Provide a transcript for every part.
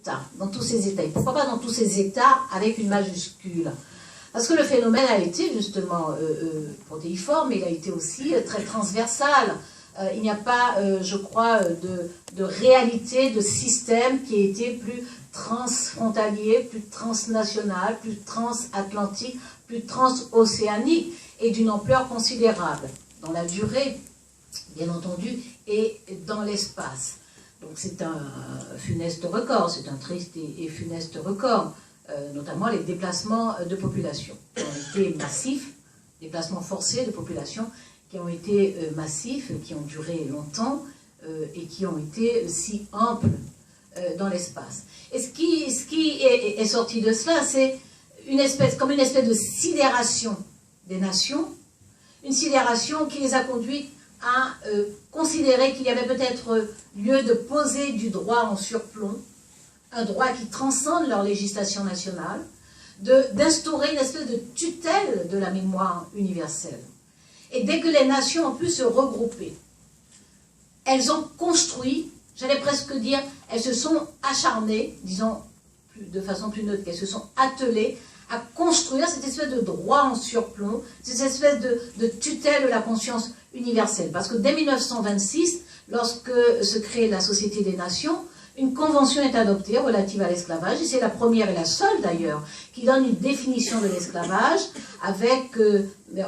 États, dans tous ces États. Et pourquoi pas dans tous ces États avec une majuscule? Parce que le phénomène a été justement protéiforme, mais il a été aussi très transversal. Il n'y a pas, je crois, de réalité, de système qui ait été plus transfrontalier, plus transnational, plus transatlantique, plus transocéanique et d'une ampleur considérable dans la durée, bien entendu, et dans l'espace. Donc c'est un funeste record, c'est un triste et funeste record, notamment les déplacements de population qui ont été massifs, déplacements forcés de population qui ont été massifs, qui ont duré longtemps et qui ont été si amples dans l'espace. Et ce qui est sorti de cela, c'est comme une espèce de sidération des nations, une sidération qui les a conduites à considérer qu'il y avait peut-être lieu de poser du droit en surplomb, un droit qui transcende leur législation nationale, d'instaurer une espèce de tutelle de la mémoire universelle. Et dès que les nations ont pu se regrouper, elles ont construit, j'allais presque dire, elles se sont acharnées, disons de façon plus neutre, qu'elles se sont attelées à construire cette espèce de droit en surplomb, cette espèce de tutelle de la conscience universelle. Parce que dès 1926, lorsque se crée la Société des Nations, une convention est adoptée relative à l'esclavage, et c'est la première et la seule d'ailleurs, qui donne une définition de l'esclavage avec,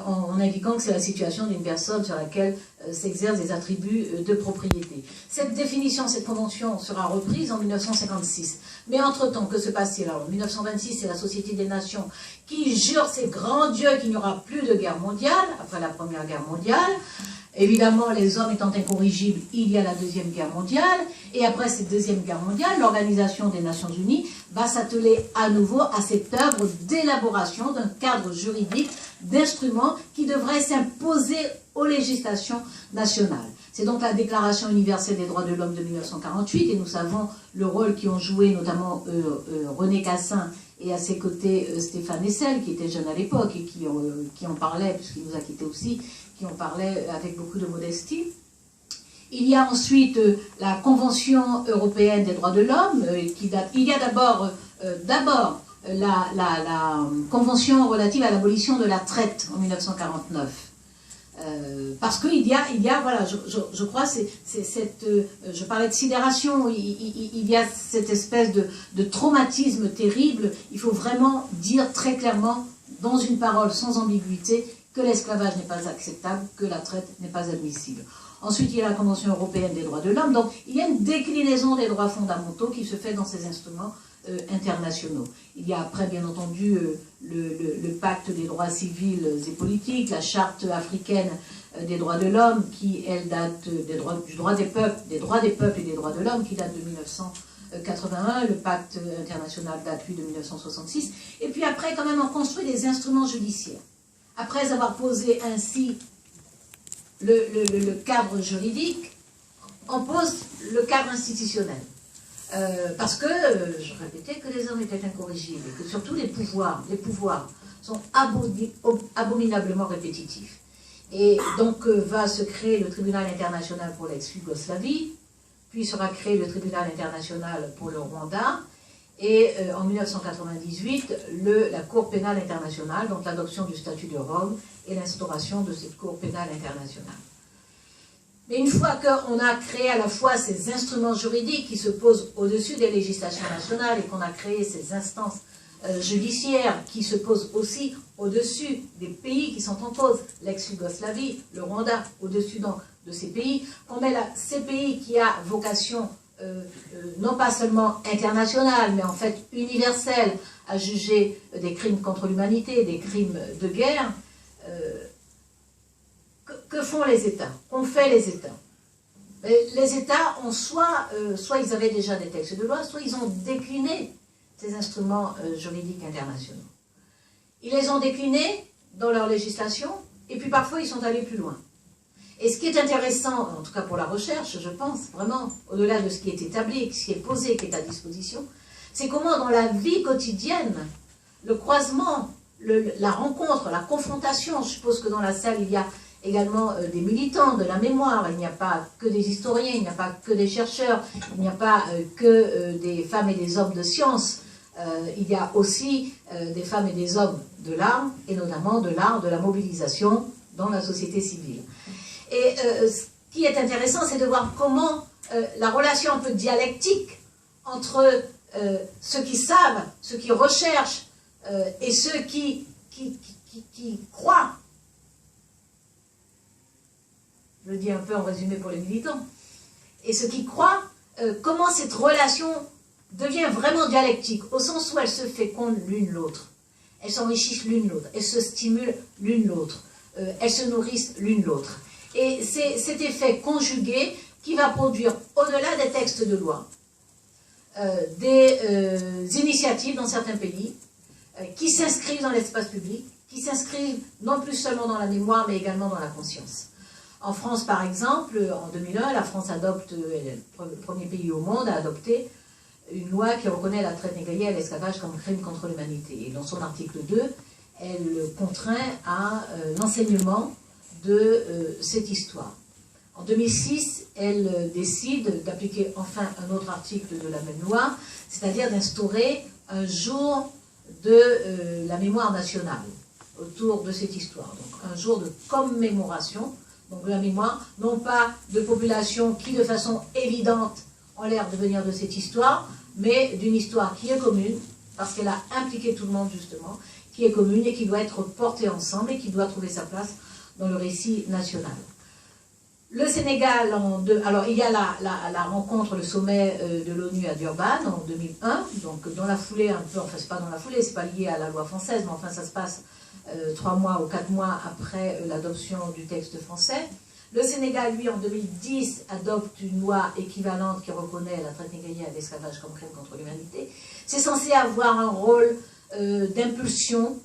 en indiquant que c'est la situation d'une personne sur laquelle s'exercent des attributs de propriété. Cette définition, cette convention sera reprise en 1956. Mais entre-temps, que se passe-t-il? En 1926, c'est la Société des Nations qui jure, c'est grand Dieu, qu'il n'y aura plus de guerre mondiale, après la Première Guerre mondiale. Évidemment, les hommes étant incorrigibles, il y a la Deuxième Guerre mondiale, et après cette Deuxième Guerre mondiale, l'Organisation des Nations Unies va s'atteler à nouveau à cette œuvre d'élaboration d'un cadre juridique, d'instruments qui devraient s'imposer aux législations nationales. C'est donc la Déclaration universelle des droits de l'homme de 1948, et nous savons le rôle qu'ont joué notamment René Cassin et à ses côtés Stéphane Hessel, qui était jeune à l'époque et qui en parlait, puisqu'il nous a quittés aussi, qui en parlait avec beaucoup de modestie. Il y a ensuite la Convention européenne des droits de l'homme, qui date. Il y a d'abord la Convention relative à l'abolition de la traite en 1949. Parce qu'il y a, voilà, je crois, je parlais de sidération, il y a cette espèce de traumatisme terrible. Il faut vraiment dire très clairement, dans une parole sans ambiguïté, que l'esclavage n'est pas acceptable, que la traite n'est pas admissible. Ensuite, il y a la Convention européenne des droits de l'homme. Donc, il y a une déclinaison des droits fondamentaux qui se fait dans ces instruments internationaux. Il y a après, bien entendu, le pacte des droits civils et politiques, la charte africaine des droits de l'homme, qui, elle, date du droit des peuples et des droits de l'homme, qui date de 1981. Le pacte international date, lui, de 1966. Et puis après, quand même, on construit des instruments judiciaires. Après avoir posé ainsi le cadre juridique, on pose le cadre institutionnel. Parce que, je répétais, que les hommes étaient incorrigibles, et que surtout les pouvoirs sont abominablement répétitifs. Et donc va se créer le tribunal international pour l'ex-Yougoslavie, puis sera créé le tribunal international pour le Rwanda, et en 1998, la Cour pénale internationale, donc l'adoption du statut de Rome et l'instauration de cette Cour pénale internationale. Mais une fois qu'on a créé à la fois ces instruments juridiques qui se posent au-dessus des législations nationales et qu'on a créé ces instances judiciaires qui se posent aussi au-dessus des pays qui sont en cause, l'ex-Yougoslavie, le Rwanda, au-dessus donc de ces pays, qu'on met là ces pays qui a vocation non pas seulement internationale, mais en fait universelle, à juger des crimes contre l'humanité, des crimes de guerre. Que font les États? Qu'ont fait les États? Les États ont soit ils avaient déjà des textes de loi, soit ils ont décliné ces instruments juridiques internationaux. Ils les ont déclinés dans leur législation, et puis parfois ils sont allés plus loin. Et ce qui est intéressant, en tout cas pour la recherche, je pense, vraiment, au-delà de ce qui est établi, ce qui est posé, qui est à disposition, c'est comment dans la vie quotidienne, le croisement, la rencontre, la confrontation, je suppose que dans la salle, il y a également des militants de la mémoire. Il n'y a pas que des historiens, il n'y a pas que des chercheurs, il n'y a pas que des femmes et des hommes de science. Il y a aussi des femmes et des hommes de l'art, et notamment de l'art de la mobilisation dans la société civile. Et ce qui est intéressant, c'est de voir comment la relation un peu dialectique entre ceux qui savent, ceux qui recherchent, et ceux qui croient, je le dis un peu en résumé pour les militants, et ceux qui croient, comment cette relation devient vraiment dialectique, au sens où elles se fécondent l'une l'autre, elles s'enrichissent l'une l'autre, elles se stimulent l'une l'autre, elles se nourrissent l'une l'autre. Et c'est cet effet conjugué qui va produire, au-delà des textes de loi, des initiatives dans certains pays, qui s'inscrivent dans l'espace public, qui s'inscrivent non plus seulement dans la mémoire, mais également dans la conscience. En France, par exemple, en 2001, la France adopte, le premier pays au monde à adopter une loi qui reconnaît la traite négrière et l'esclavage comme crime contre l'humanité. Et dans son article 2, elle contraint à l'enseignement de cette histoire. En 2006, elle décide d'appliquer enfin un autre article de la même loi, c'est-à-dire d'instaurer un jour de la mémoire nationale autour de cette histoire. Donc un jour de commémoration, donc de la mémoire, non pas de populations qui de façon évidente ont l'air de venir de cette histoire, mais d'une histoire qui est commune, parce qu'elle a impliqué tout le monde justement, qui est commune et qui doit être portée ensemble et qui doit trouver sa place dans le récit national. Le Sénégal, alors il y a la rencontre, le sommet de l'ONU à Durban en 2001, donc dans la foulée un peu, enfin c'est pas dans la foulée, c'est pas lié à la loi française, mais enfin ça se passe 3 mois ou 4 mois après l'adoption du texte français. Le Sénégal, lui, en 2010, adopte une loi équivalente qui reconnaît la traite négrière et l'esclavage comme crime contre l'humanité. C'est censé avoir un rôle d'impulsion,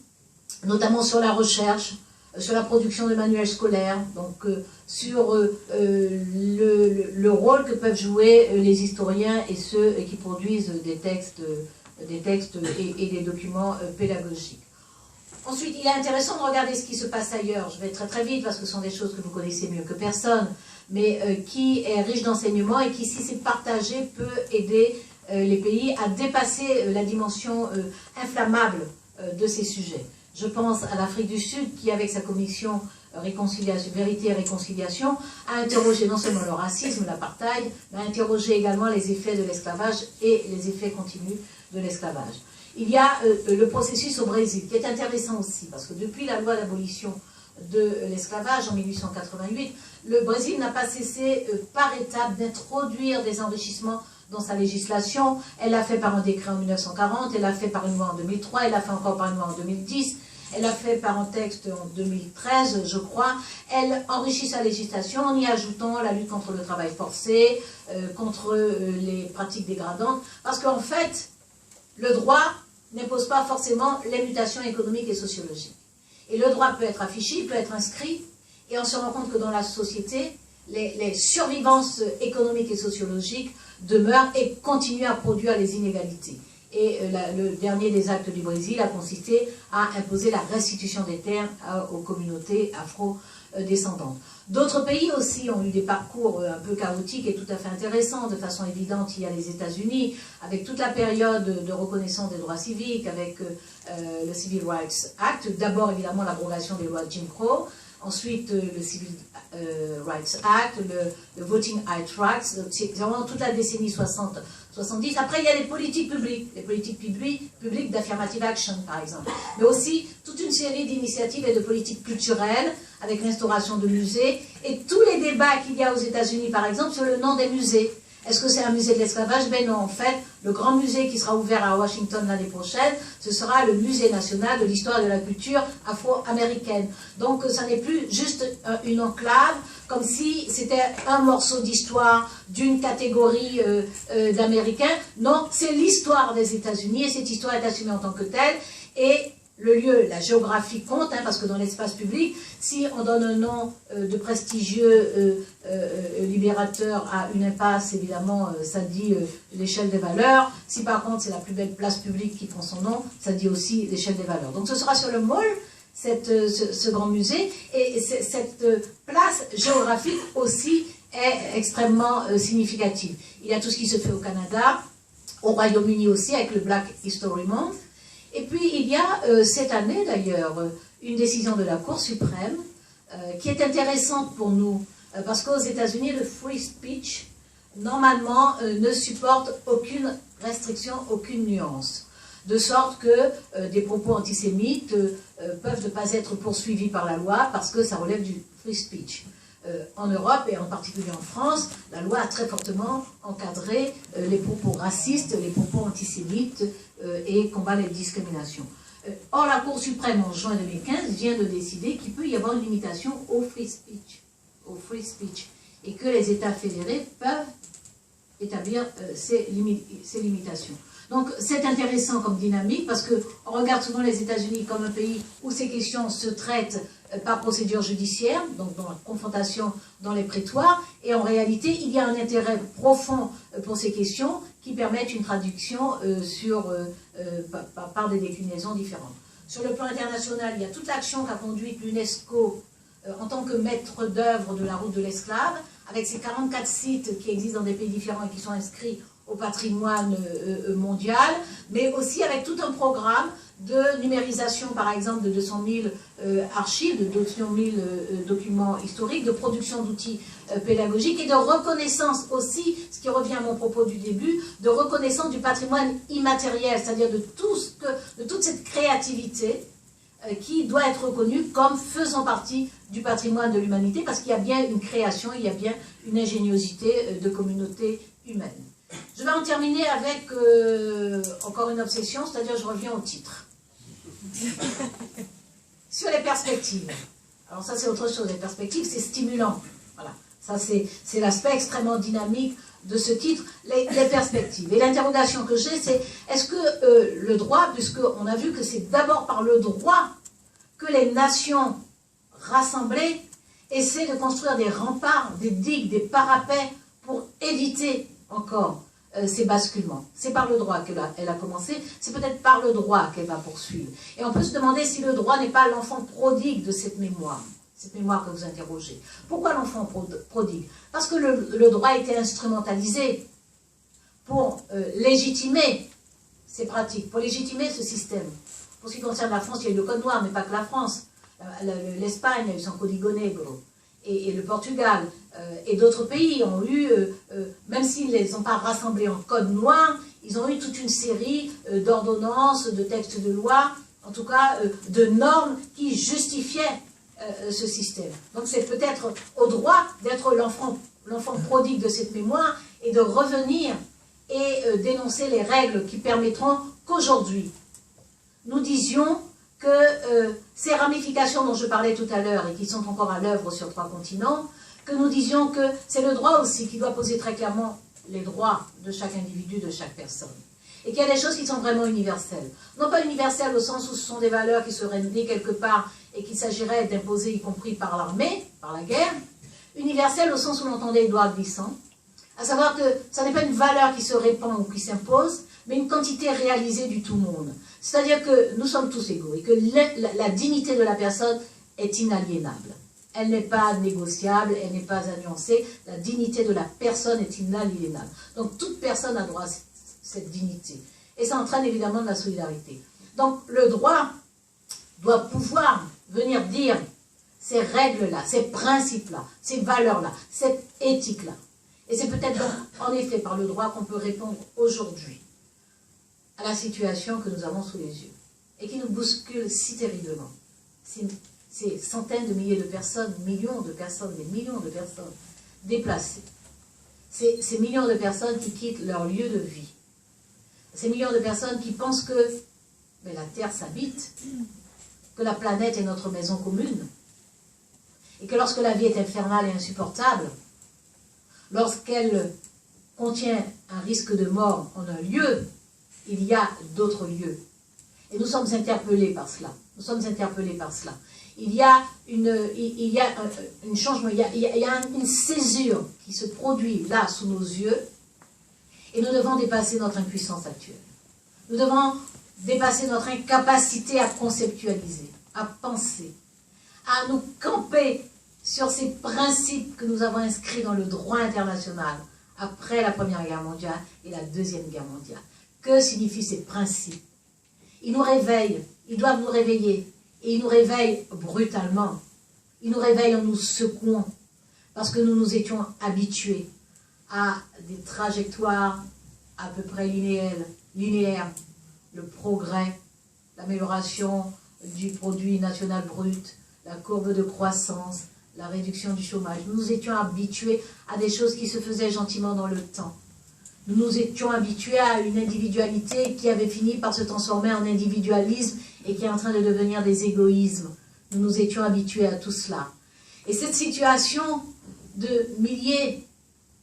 notamment sur la recherche, sur la production de manuels scolaires, donc sur le rôle que peuvent jouer les historiens et ceux qui produisent des textes et des documents pédagogiques. Ensuite, il est intéressant de regarder ce qui se passe ailleurs. Je vais très très vite parce que ce sont des choses que vous connaissez mieux que personne, mais qui est riche d'enseignements et qui, si c'est partagé, peut aider les pays à dépasser la dimension inflammable de ces sujets. Je pense à l'Afrique du Sud qui, avec sa commission Vérité et Réconciliation, a interrogé non seulement le racisme, l'apartheid, mais a interrogé également les effets de l'esclavage et les effets continus de l'esclavage. Il y a le processus au Brésil, qui est intéressant aussi, parce que depuis la loi d'abolition de l'esclavage en 1888, le Brésil n'a pas cessé par étapes d'introduire des enrichissements dans sa législation. Elle l'a fait par un décret en 1940, elle l'a fait par une loi en 2003, elle l'a fait encore par une loi en 2010, elle l'a fait par un texte en 2013, je crois. Elle enrichit sa législation en y ajoutant la lutte contre le travail forcé, contre les pratiques dégradantes, parce qu'en fait, le droit n'impose pas forcément les mutations économiques et sociologiques. Et le droit peut être affiché, il peut être inscrit, et on se rend compte que dans la société, les survivances économiques et sociologiques demeurent et continuent à produire les inégalités. Et le dernier des actes du Brésil a consisté à imposer la restitution des terres aux communautés afro-descendantes. D'autres pays aussi ont eu des parcours un peu chaotiques et tout à fait intéressants. De façon évidente, il y a les États-Unis, avec toute la période de reconnaissance des droits civiques, avec le Civil Rights Act, d'abord évidemment l'abrogation des lois de Jim Crow, ensuite le Civil Rights Act, le Voting Rights, c'est vraiment toute la décennie 60-70. Après, il y a les politiques publiques d'affirmative action, par exemple. Mais aussi toute une série d'initiatives et de politiques culturelles, avec l'instauration de musées, et tous les débats qu'il y a aux États-Unis, par exemple, sur le nom des musées. Est-ce que c'est un musée de l'esclavage? Ben non, en fait, le grand musée qui sera ouvert à Washington l'année prochaine, ce sera le musée national de l'histoire et de la culture afro-américaine. Donc, ça n'est plus juste une enclave, comme si c'était un morceau d'histoire d'une catégorie d'Américains. Non, c'est l'histoire des États-Unis, et cette histoire est assumée en tant que telle, et le lieu, la géographie compte, parce que dans l'espace public, si on donne un nom de prestigieux libérateur à une impasse, évidemment, ça dit l'échelle des valeurs. Si par contre c'est la plus belle place publique qui prend son nom, ça dit aussi l'échelle des valeurs. Donc ce sera sur le Mall ce grand musée. Et cette place géographique aussi est extrêmement significative. Il y a tout ce qui se fait au Canada, au Royaume-Uni aussi, avec le Black History Month. Et puis, il y a cette année, d'ailleurs, une décision de la Cour suprême qui est intéressante pour nous, parce qu'aux États-Unis, le free speech, normalement, ne supporte aucune restriction, aucune nuance. De sorte que des propos antisémites peuvent ne pas être poursuivis par la loi parce que ça relève du free speech. En Europe et en particulier en France, la loi a très fortement encadré les propos racistes, les propos antisémites et combat les discriminations. Or, la Cour suprême en juin 2015 vient de décider qu'il peut y avoir une limitation au free speech, et que les États fédérés peuvent établir ces limitations. Donc c'est intéressant comme dynamique parce qu'on regarde souvent les États-Unis comme un pays où ces questions se traitent par procédure judiciaire, donc dans la confrontation dans les prétoires, et en réalité il y a un intérêt profond pour ces questions qui permettent une traduction par des déclinaisons différentes. Sur le plan international, il y a toute l'action qu'a conduite l'UNESCO en tant que maître d'œuvre de la route de l'esclave, avec ces 44 sites qui existent dans des pays différents et qui sont inscrits au patrimoine mondial, mais aussi avec tout un programme de numérisation, par exemple, de 200 000 archives, de 200 000 documents historiques, de production d'outils pédagogiques et de reconnaissance aussi, ce qui revient à mon propos du début, de reconnaissance du patrimoine immatériel, c'est-à-dire de toute cette créativité qui doit être reconnue comme faisant partie du patrimoine de l'humanité, parce qu'il y a bien une création, il y a bien une ingéniosité de communauté humaine. Je vais en terminer avec encore une obsession, c'est-à-dire je reviens au titre. Sur les perspectives. Alors ça c'est autre chose, les perspectives c'est stimulant. Voilà, ça c'est l'aspect extrêmement dynamique de ce titre, les perspectives. Et l'interrogation que j'ai c'est, est-ce que le droit, puisqu'on a vu que c'est d'abord par le droit que les nations rassemblées essaient de construire des remparts, des digues, des parapets pour éviter encore ces basculements. C'est par le droit qu'elle a commencé, c'est peut-être par le droit qu'elle va poursuivre. Et on peut se demander si le droit n'est pas l'enfant prodigue de cette mémoire que vous interrogez. Pourquoi l'enfant prodigue? Parce que le droit a été instrumentalisé pour légitimer ces pratiques, pour légitimer ce système. Pour ce qui concerne la France, il y a eu le Code noir, mais pas que la France. L'Espagne a eu son Código Negro. Et le Portugal et d'autres pays ont eu, même s'ils ne les ont pas rassemblés en code noir, ils ont eu toute une série d'ordonnances, de textes de loi, en tout cas de normes qui justifiaient ce système. Donc c'est peut-être au droit d'être l'enfant prodigue de cette mémoire et de revenir et d'énoncer les règles qui permettront qu'aujourd'hui, nous disions que ces ramifications dont je parlais tout à l'heure et qui sont encore à l'œuvre sur 3 continents, que nous disions que c'est le droit aussi qui doit poser très clairement les droits de chaque individu, de chaque personne. Et qu'il y a des choses qui sont vraiment universelles. Non pas universelles au sens où ce sont des valeurs qui seraient nées quelque part et qu'il s'agirait d'imposer, y compris par l'armée, par la guerre. Universelles au sens où l'entendait Édouard Glissant, à savoir que ça n'est pas une valeur qui se répand ou qui s'impose, mais une quantité réalisée du tout monde. C'est-à-dire que nous sommes tous égaux et que la dignité de la personne est inaliénable. Elle n'est pas négociable, elle n'est pas à nuancer. La dignité de la personne est inaliénable. Donc toute personne a droit à cette dignité. Et ça entraîne évidemment de la solidarité. Donc le droit doit pouvoir venir dire ces règles-là, ces principes-là, ces valeurs-là, cette éthique-là. Et c'est peut-être donc, en effet, par le droit qu'on peut répondre aujourd'hui à la situation que nous avons sous les yeux et qui nous bouscule si terriblement. Ces centaines de milliers de personnes, millions de personnes, des millions de personnes déplacées. Ces millions de personnes qui quittent leur lieu de vie. Ces millions de personnes qui pensent que mais la Terre s'habite, que la planète est notre maison commune, et que lorsque la vie est infernale et insupportable, lorsqu'elle contient un risque de mort en un lieu, il y a d'autres lieux. Et nous sommes interpellés par cela. Nous sommes interpellés par cela. Il y a un changement, il y a une césure qui se produit là, sous nos yeux, et nous devons dépasser notre impuissance actuelle. Nous devons dépasser notre incapacité à conceptualiser. à penser, à nous camper sur ces principes que nous avons inscrits dans le droit international après la Première Guerre mondiale et la Deuxième Guerre mondiale. Que signifient ces principes? Ils nous réveillent, ils doivent nous réveiller, et ils nous réveillent brutalement. Ils nous réveillent en nous secouant, parce que nous nous étions habitués à des trajectoires à peu près linéaires, le progrès, l'amélioration du produit national brut, la courbe de croissance, la réduction du chômage. Nous nous étions habitués à des choses qui se faisaient gentiment dans le temps. Nous nous étions habitués à une individualité qui avait fini par se transformer en individualisme et qui est en train de devenir des égoïsmes. Nous nous étions habitués à tout cela. Et cette situation de milliers,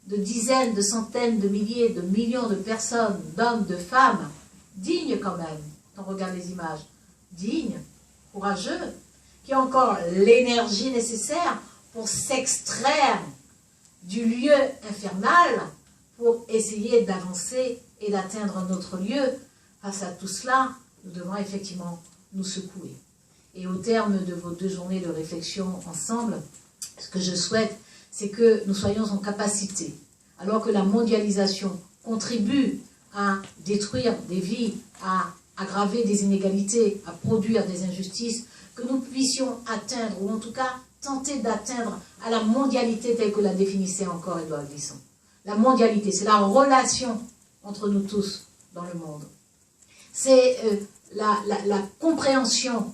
de dizaines, de centaines de milliers, de millions de personnes, d'hommes, de femmes, dignes quand même, quand on regarde les images, dignes, courageux, qui ont encore l'énergie nécessaire pour s'extraire du lieu infernal, pour essayer d'avancer et d'atteindre notre lieu. Face à tout cela, nous devons effectivement nous secouer. Et au terme de vos 2 journées de réflexion ensemble, ce que je souhaite, c'est que nous soyons en capacité, alors que la mondialisation contribue à détruire des vies, à aggraver des inégalités, à produire des injustices, que nous puissions atteindre, ou en tout cas tenter d'atteindre à la mondialité telle que la définissait encore Édouard Glissant. La mondialité, c'est la relation entre nous tous dans le monde. C'est la compréhension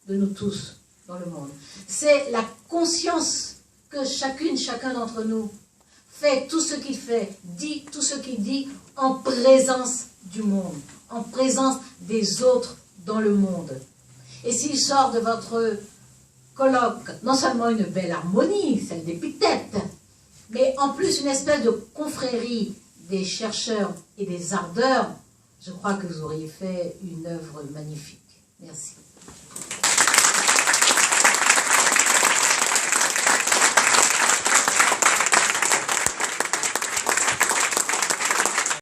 de nous tous dans le monde. C'est la conscience que chacun d'entre nous fait tout ce qu'il fait, dit tout ce qu'il dit en présence du monde, en présence des autres dans le monde. Et s'il sort de votre colloque non seulement une belle harmonie, celle d'épithète, mais en plus une espèce de confrérie des chercheurs et des ardeurs, je crois que vous auriez fait une œuvre magnifique. Merci.